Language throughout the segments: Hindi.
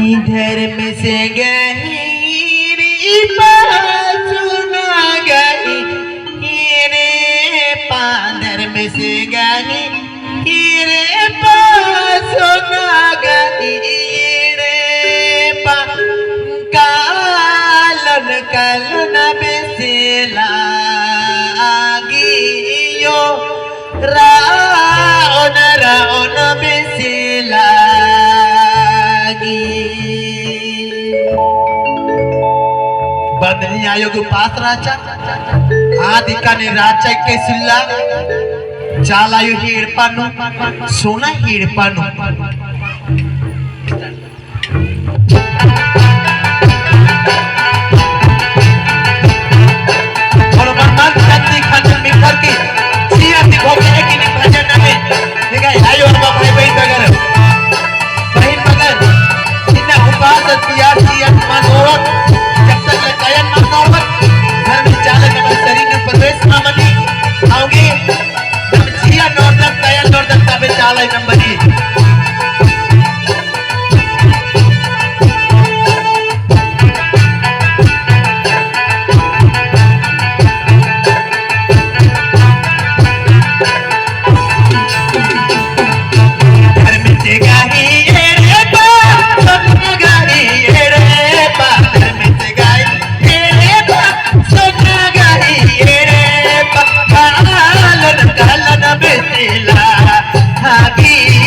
इधर में से गहीरी सुना गई हीरे पादर में से गही हीरे सुना गई हीरे पा कालन कालन बेसेला गियो राओन राओन बेसेला बदली आयोग पास राचा आदि काने राचा के सुल्ला चालायु हिड़पानु सोना हिड़पानु और मनमान शक्ति खाने में करके सिया दी भोगे एक ही भजन में ठीक है आयो और भाई भाई बगर भाई बगर इतना उपास किया सिया मनोरथ जब तक लकायन मनोरथ घर में चाले नमन शरीर में प्रवेश मामनी आओगे जब सिया नौरदम तयन नौरदम तबे चाले नंबरी Happy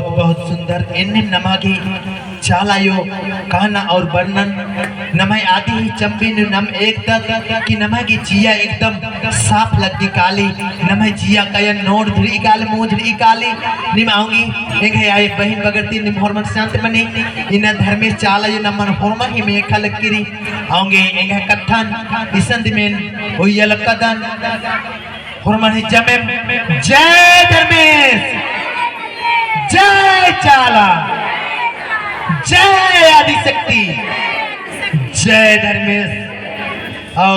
बहुत बहुत सुंदर इन्हें नमागी चालायो कहना और वर्णन नमय आदि ही चंपी नम एक तक कि नमगी जिया एकदम साफ लगती काली नमय जिया कयन नोट धरी काली मुंह धरी काली निम आऊंगी एक है आए बहन बगरती निम हॉर्मोन शांत बनी इन धर्मे चालायो नमन हॉर्मोन ही में खलक किरी आऊंगी एक है कथन इसंद में हुई कदन हॉर्मोन ही जमे जय धर्मेश जय चाला जय आदिशक्ति जय धर्मेश और